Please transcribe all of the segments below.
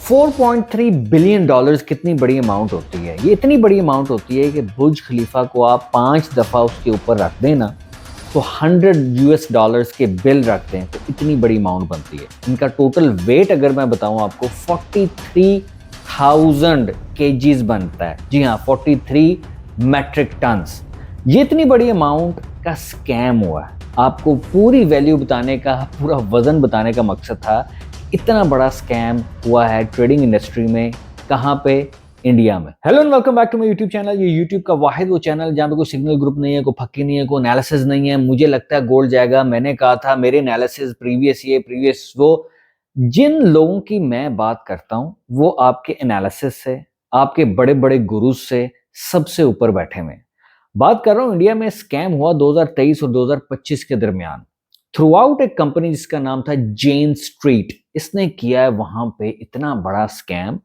4.3 billion dollars कितनी बड़ी amount होती है। ये इतनी बड़ी अमाउंट होती है कि बुर्ज खलीफा को आप 5 दफ़ा उसके ऊपर रख देना तो 100 यूएस डॉलर्स के बिल रखते हैं तो इतनी बड़ी अमाउंट बनती है। इनका टोटल वेट अगर मैं बताऊं आपको 43,000 केजीज बनता है। जी हाँ, 43 मैट्रिक टन्स। ये इतनी बड़ी अमाउंट का स्कैम हुआ है। आपको पूरी वैल्यू बताने का, पूरा वजन बताने का मकसद था। इतना बड़ा स्कैम हुआ है ट्रेडिंग इंडस्ट्री में। कहाँ पे? इंडिया में। Hello and welcome back to my YouTube channel. ये यूट्यूब का वाहिद वो चैनल जहाँ पे कोई सिग्नल ग्रुप नहीं है, कोई फक्की नहीं है, कोई एनालिसिस नहीं है। मुझे लगता है गोल्ड जाएगा। मैंने कहा था मेरे एनालिसिस प्रीवियस वो जिन लोगों की मैं बात करता हूँ वो आपके एनालिसिस से, आपके बड़े बड़े गुरुज से सबसे ऊपर बैठे हुए। बात कर रहा हूँ इंडिया में स्कैम हुआ 2023 और 2025 के दरमियान। थ्रू आउट एक कंपनी जिसका नाम था जेन स्ट्रीट, इसने किया है वहां पे इतना बड़ा स्कैम,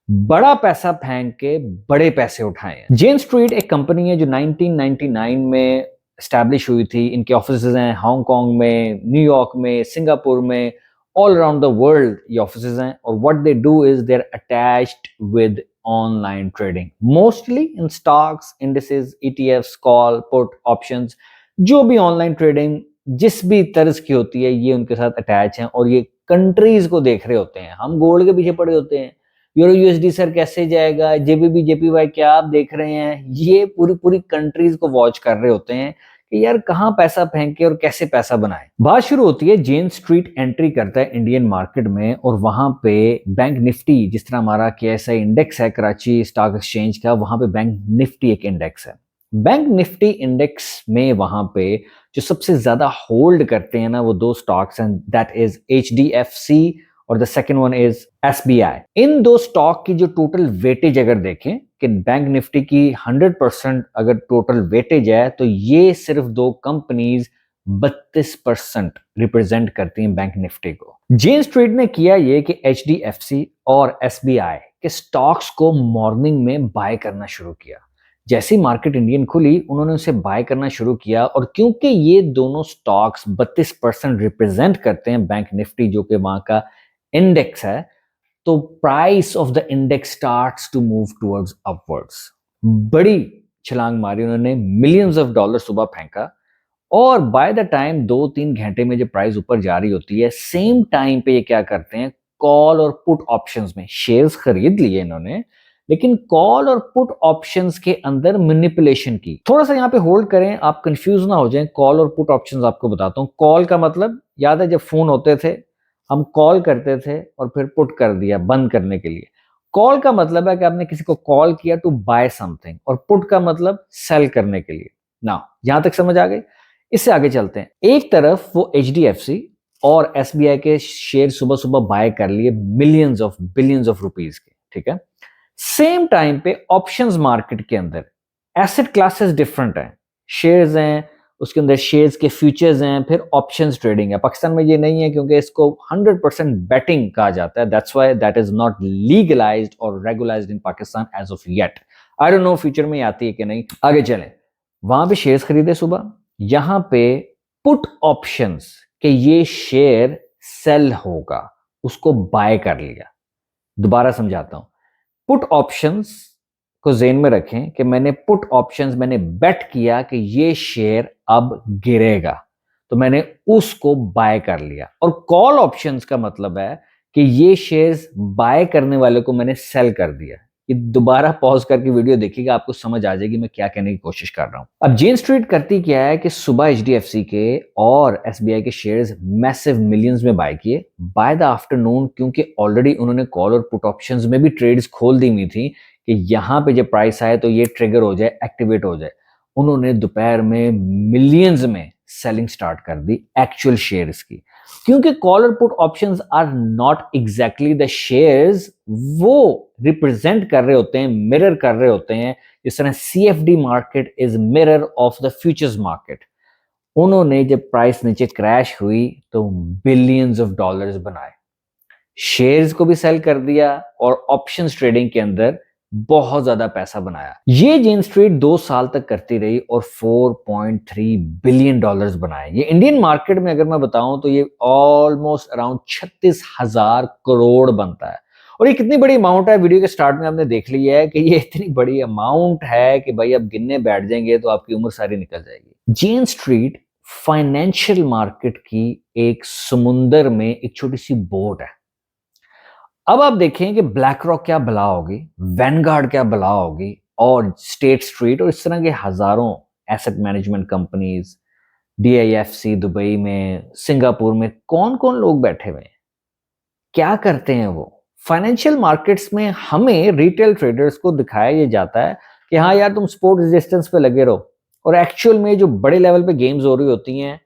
बड़ा पैसा फेंक के बड़े पैसे उठाए हैं। जेन स्ट्रीट एक कंपनी है जो 1999 में स्टैब्लिश हुई थी। इनके ऑफिसेज हैं हांगकांग में, न्यूयॉर्क में, सिंगापुर में, ऑल अराउंड द वर्ल्ड ये ऑफिसेज हैं। और what they do is they are attached with online trading, mostly in stocks, indices, ETFs, call, put, options. जो भी ऑनलाइन ट्रेडिंग जिस भी तर्ज की होती है ये उनके साथ अटैच हैं और ये कंट्रीज को देख रहे होते हैं। हम गोल्ड के पीछे पड़े होते हैं, यूरो यूएसडी सर कैसे जाएगा, जेबीबी जेपीवाई क्या आप देख रहे हैं। ये पूरी पूरी कंट्रीज को वॉच कर रहे होते हैं कि यार कहाँ पैसा फेंके और कैसे पैसा बनाए। बात शुरू होती है, जेन स्ट्रीट एंट्री करता है इंडियन मार्केट में और वहां पे बैंक निफ्टी, जिस तरह हमारा केएसआई इंडेक्स है कराची स्टॉक एक्सचेंज का, वहां पे बैंक निफ्टी एक इंडेक्स है। बैंक निफ्टी इंडेक्स में वहां पे जो सबसे ज्यादा होल्ड करते हैं ना वो दो स्टॉक्स हैं, दैट इज एचडीएफसी और the second one is SBI. इन दो स्टॉक की जो टोटल वेटेज अगर देखें कि बैंक निफ्टी की 100% अगर टोटल वेटेज है तो ये सिर्फ दो कंपनीज 32% रिप्रेजेंट करती हैं बैंक निफ्टी को। जेन स्ट्रीट ने किया ये कि एचडीएफसी और एसबीआई के स्टॉक्स को मॉर्निंग में बाय करना शुरू किया। जैसी मार्केट इंडियन खुली उन्होंने उसे बाय करना शुरू किया और क्योंकि ये दोनों स्टॉक्स 32% रिप्रेजेंट करते हैं बैंक निफ्टी जो कि वहां का इंडेक्स है, तो price of the index starts to move towards upwards. बड़ी छलांग मारी उन्होंने, मिलियंस ऑफ डॉलर सुबह फेंका और बाय द टाइम 2-3 घंटे में जब प्राइस ऊपर जा रही होती है, सेम टाइम पे ये क्या करते हैं, कॉल और पुट ऑप्शंस में शेयर्स खरीद लिए इन्होंने, लेकिन कॉल और पुट ऑप्शंस के अंदर मैनिपुलेशन की। थोड़ा सा यहाँ पे होल्ड करें, आप कंफ्यूज ना हो जाएं। कॉल और पुट ऑप्शंस आपको बताता हूँ। कॉल का मतलब याद है, जब फोन होते थे हम कॉल करते थे और फिर पुट कर दिया बंद करने के लिए। कॉल का मतलब है कि आपने किसी को कॉल किया टू बाय समथिंग, और पुट का मतलब सेल करने के लिए। ना, यहां तक समझ आ गई? इससे आगे चलते हैं। एक तरफ वो एचडीएफसी और एसबीआई के शेयर सुबह सुबह बाय कर लिए millions of billions of rupees के, ठीक है। सेम टाइम पे ऑप्शंस मार्केट के अंदर एसेट क्लासेस डिफरेंट हैं। शेयर्स हैं, उसके अंदर शेयर्स के फ्यूचर्स हैं, फिर ऑप्शंस ट्रेडिंग है। पाकिस्तान में ये नहीं है क्योंकि इसको 100% बेटिंग कहा जाता है। That's why that is not legalised और regularised in Pakistan as of yet. I don't know future में आती है कि नहीं। आगे चलें। वहां पे शेयर्स खरीदे सुबह, यहां पे पुट ऑप्शंस के ये शेयर सेल होगा, उसको बाय कर लिया। दोबारा समझाता हूं। पुट ऑप्शंस को ज़हन में रखें कि मैंने पुट ऑप्शंस, मैंने बेट किया कि ये शेयर अब गिरेगा तो मैंने उसको बाय कर लिया। और कॉल ऑप्शंस का मतलब है कि ये शेयर्स बाय करने वाले को मैंने सेल कर दिया। ये दोबारा पॉज करके वीडियो देखिएगा, आपको समझ आ जाएगी मैं क्या कहने की कोशिश कर रहा हूं। अब जेन स्ट्रीट करती क्या है कि सुबह एचडीएफसी के और एसबीआई के शेयर्स मैसिव मिलियंस में बाय किए। बाय द आफ्टरनून, क्योंकि ऑलरेडी उन्होंने कॉल और पुट ऑप्शंस में भी ट्रेड्स खोल दी हुई थी कि यहां पे जब प्राइस आए तो ये ट्रिगर हो जाए, एक्टिवेट हो जाए, उन्होंने दोपहर में मिलियंस में सेलिंग स्टार्ट कर दी एक्चुअल शेयर्स की। क्योंकि कॉल और put options are not exactly the shares, वो रिप्रेजेंट कर रहे होते हैं, मिरर कर रहे होते हैं। जिस तरह CFD market is mirror of the futures market. उन्होंने जब प्राइस नीचे क्रैश हुई तो बिलियंस ऑफ डॉलर्स बनाए, शेयर्स को भी सेल कर दिया और ऑप्शंस ट्रेडिंग के अंदर बहुत ज्यादा पैसा बनाया। ये जेन स्ट्रीट 2 साल तक करती रही और 4.3 बिलियन डॉलर्स बनाए। ये इंडियन मार्केट में अगर मैं बताऊं तो ये ऑलमोस्ट अराउंड 36,000 करोड़ बनता है। और ये कितनी बड़ी अमाउंट है, वीडियो के स्टार्ट में आपने देख लिया है कि ये इतनी बड़ी अमाउंट है कि भाई अब गिनने बैठ जाएंगे तो आपकी उम्र सारी निकल जाएगी। जेन स्ट्रीट फाइनेंशियल मार्केट की एक समुंदर में एक छोटी सी बोट है। अब आप देखें कि ब्लैक रॉक क्या बला होगी, वैनगार्ड क्या बला होगी, और स्टेट स्ट्रीट और इस तरह के हजारों asset management companies, DIFC Dubai में, सिंगापुर में कौन कौन लोग बैठे हुए हैं, क्या करते हैं वो। फाइनेंशियल मार्केट्स में हमें रिटेल ट्रेडर्स को दिखाया ये जाता है कि हाँ यार तुम सपोर्ट रेजिस्टेंस पे लगे रहो, और एक्चुअल में जो बड़े लेवल पे गेम्स हो रही होती हैं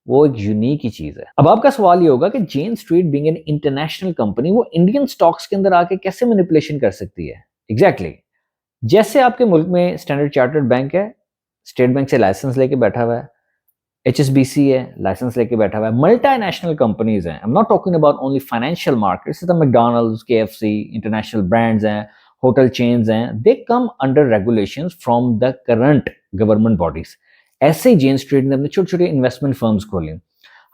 वो एक यूनिक ही चीज है। अब आपका सवाल ये होगा कि Jane Street being an international company वो इंडियन स्टॉक्स के अंदर आके कैसे मैनिपुलेशन कर सकती है। एग्जैक्टली जैसे आपके मुल्क में स्टैंडर्ड चार्टर्ड बैंक है, स्टेट बैंक से लाइसेंस लेके बैठा हुआ है, HSBC है लाइसेंस लेके बैठा हुआ है, मल्टीनेशनल कंपनीज हैं। I am not talking about only financial markets, McDonald's, KFC, international brands हैं, होटल चेन्स हैं, they come under regulations from the current government bodies. ऐसे ही जेन स्ट्रीट ने अपने छोटे छोटे इन्वेस्टमेंट फर्म्स खोली।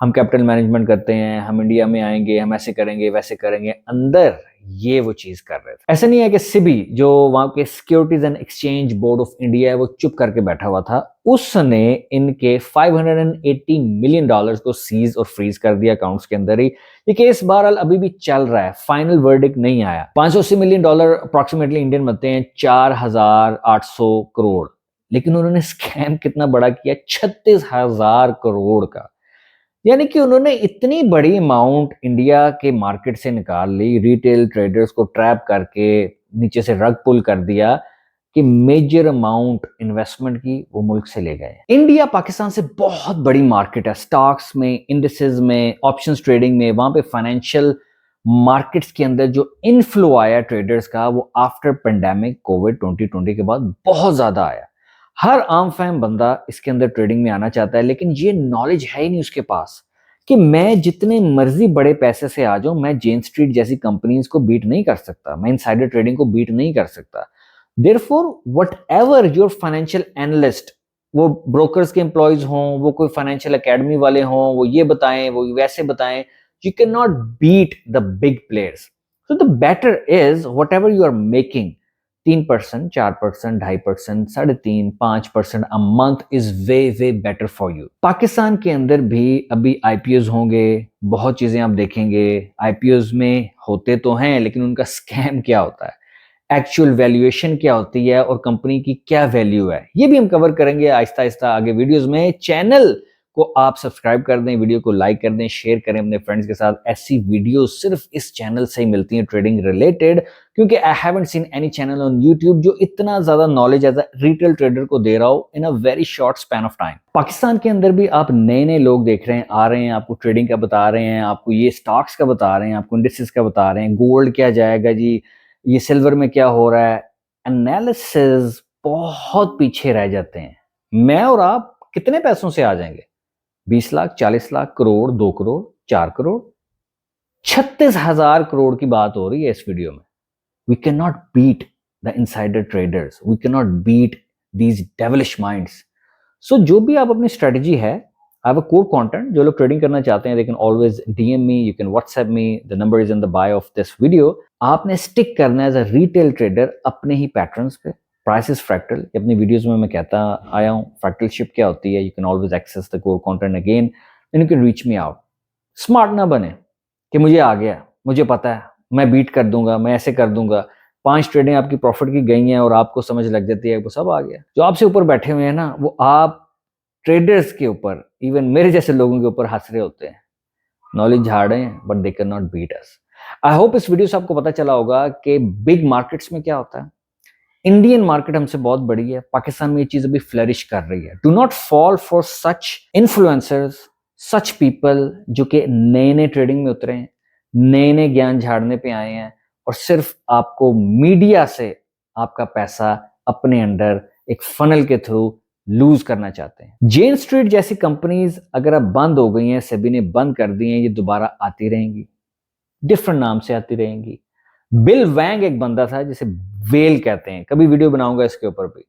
हम कैपिटल मैनेजमेंट करते हैं, हम इंडिया में आएंगे, हम ऐसे करेंगे वैसे करेंगे, अंदर ये वो चीज कर रहे थे। ऐसा नहीं है कि सिबी जो वहां के securities and exchange board of India है वो चुप करके बैठा हुआ था, उसने इनके $580 मिलियन को सीज और फ्रीज कर दिया अकाउंट्स के अंदर ही। ये केस बहरहाल अभी भी चल रहा है, फाइनल वर्डिक्ट नहीं आया। $580 मिलियन अप्रोक्सीमेटली इंडियन बनते हैं 4,800 करोड़, लेकिन उन्होंने स्कैम कितना बड़ा किया, 36,000 करोड़ का। यानी कि उन्होंने इतनी बड़ी अमाउंट इंडिया के मार्केट से निकाल ली, रिटेल ट्रेडर्स को ट्रैप करके नीचे से रग पुल कर दिया कि मेजर अमाउंट इन्वेस्टमेंट की वो मुल्क से ले गए। इंडिया पाकिस्तान से बहुत बड़ी मार्केट है, स्टॉक्स में, इंडिसेस में, ऑप्शंस ट्रेडिंग में। वहां पे फाइनेंशियल मार्केट्स के अंदर जो इनफ्लो आया ट्रेडर्स का वो आफ्टर पेंडेमिक कोविड 2020 के बाद बहुत ज्यादा आया। हर आम फहम बंदा इसके अंदर ट्रेडिंग में आना चाहता है, लेकिन ये नॉलेज है ही नहीं उसके पास कि मैं जितने मर्जी बड़े पैसे से आ जाऊं, मैं जेन स्ट्रीट जैसी कंपनीज को बीट नहीं कर सकता, मैं इनसाइडर ट्रेडिंग को बीट नहीं कर सकता। Therefore whatever your financial analyst, वो ब्रोकर्स के एम्प्लॉयज हों, वो कोई फाइनेंशियल एकेडमी वाले हों, वो ये बताएं वो वैसे बताएं, you can not beat the big players. So the better is whatever you are making, 3%, 4%, 2.5%, 3.5%, 5% a month is way way better for you. Pakistan के अंदर भी अभी IPOs होंगे, बहुत चीजें आप देखेंगे। IPOs में होते तो हैं, लेकिन उनका स्कैम क्या होता है, एक्चुअल वैल्यूएशन क्या होती है, और कंपनी की क्या वैल्यू है, ये भी हम कवर करेंगे आहिस्ता आहिस्ता आगे वीडियोस में। चैनल को आप सब्सक्राइब कर दें, वीडियो को लाइक कर दें, शेयर करें अपने फ्रेंड्स के साथ। ऐसी वीडियो सिर्फ इस चैनल से ही मिलती हैं ट्रेडिंग रिलेटेड, क्योंकि I haven't seen any channel on YouTube जो इतना ज्यादा knowledge as a retail trader को दे रहा हो in a very short span of time. Pakistan के अंदर भी आप नए नए लोग देख रहे हैं, आ रहे हैं, आपको ट्रेडिंग का बता रहे हैं, आपको ये स्टॉक्स का बता रहे हैं, आपको इंडिसेस का बता रहे हैं, गोल्ड क्या जाएगा जी, ये सिल्वर में क्या हो रहा है। एनालिसिस बहुत पीछे रह जाते हैं। मैं और आप कितने पैसों से आ जाएंगे, 20 लाख, 40 लाख, करोड़, 2 करोड़, 4 करोड़, 36,000 करोड़ की बात हो रही है इस वीडियो में। We can not beat the insider traders, we can not beat these devilish minds. So जो भी आप अपनी स्ट्रेटजी है, I have a core content, जो लोग ट्रेडिंग करना चाहते हैं they can always DM me, you can WhatsApp me, the number is in the bio of this video. आपने स्टिक करना है एज अ रिटेल ट्रेडर अपने ही पैटर्न्स पे। प्राइस इज फ्रैक्टल, अपनी वीडियोस में मैं कहता आया हूँ फ्रैक्टलशिप क्या होती है। You can always access the core content again and you can reach me out. Smart ना बने कि मुझे आ गया, मुझे पता है, मैं बीट कर दूंगा, मैं ऐसे कर दूंगा। 5 ट्रेडिंग आपकी प्रॉफिट की गई हैं और आपको समझ लग जाती है वो सब आ गया। जो आपसे ऊपर बैठे हुए हैं ना, वो आप ट्रेडर्स के ऊपर, इवन मेरे जैसे लोगों के ऊपर हंस रहे होते हैं। नॉलेज झाड़ हैं बट दे कैन नॉट बीट अस। आई होप इस वीडियो से आपको पता चला होगा कि बिग मार्केट्स में क्या होता है। इंडियन मार्केट हमसे बहुत बड़ी है, पाकिस्तान में ये चीज अभी फ्लरिश कर रही है। Do not fall for such influencers, such people जो कि नए नए ट्रेडिंग में उतरे हैं, नए नए ज्ञान झाड़ने पे आए हैं और सिर्फ आपको मीडिया से आपका पैसा अपने अंडर एक फनल के थ्रू लूज करना चाहते हैं। जेन स्ट्रीट जैसी कंपनीज अगर अब बंद हो गई हैं, सेबी ने बंद कर दी हैं, ये दोबारा आती रहेंगी, डिफरेंट नाम से आती रहेंगी। बिल वैंग एक बंदा था जिसे वेल कहते हैं, कभी वीडियो बनाऊंगा इसके ऊपर भी।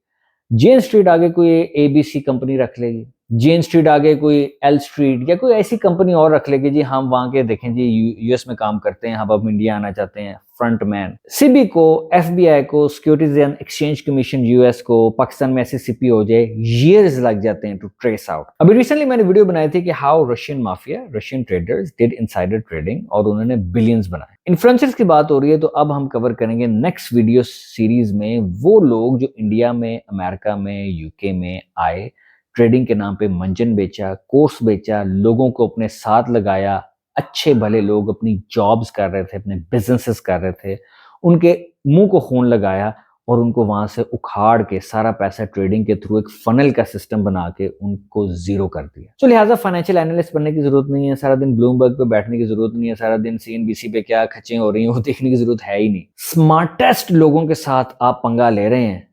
जेन स्ट्रीट आगे कोई ABC कंपनी रख लेगी, जेन स्ट्रीट आगे कोई एल स्ट्रीट या कोई ऐसी कंपनी और रख लेगी जी, हम वहां के देखें जी यूएस में काम करते हैं, हम अब इंडिया आना चाहते हैं, फ्रंटमैन। सीबी को, एफबीआई को, securities and exchange commission US को, पाकिस्तान में एसएससीपी हो जाए, ईयर्स लग जाते हैं टू ट्रेस आउट। अभी रिसेंटली मैंने वीडियो बनाई थी कि how Russian mafia, Russian traders did insider trading और उन्होंने बिलियंस बनाए। इन्फ्लुएंसर्स की बात हो रही है तो अब हम कवर करेंगे नेक्स्ट वीडियो सीरीज में वो लोग जो इंडिया में, अमेरिका में, यूके में आए, ट्रेडिंग के नाम पे मंजन बेचा, कोर्स बेचा, लोगों को अपने साथ लगाया, अच्छे भले लोग अपनी जॉब्स कर रहे थे, अपने बिजनेसेस कर रहे थे, उनके मुंह को खून लगाया और उनको वहां से उखाड़ के सारा पैसा ट्रेडिंग के थ्रू एक फनल का सिस्टम बना के उनको जीरो कर दिया। तो लिहाजा फाइनेंशियल एनालिस्ट बनने की जरूरत नहीं है, सारा दिन ब्लूमबर्ग पे बैठने की जरूरत नहीं है, सारा दिन सीएनबीसी पे क्या खर्चे हो रही हैं वो देखने की जरूरत है ही नहीं। स्मार्टेस्ट लोगों के साथ आप पंगा ले रहे हैं,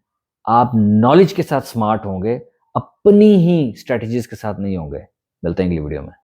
आप नॉलेज के साथ स्मार्ट होंगे, अपनी ही स्ट्रेटजीज के साथ नहीं होंगे। मिलते हैं अगली वीडियो में।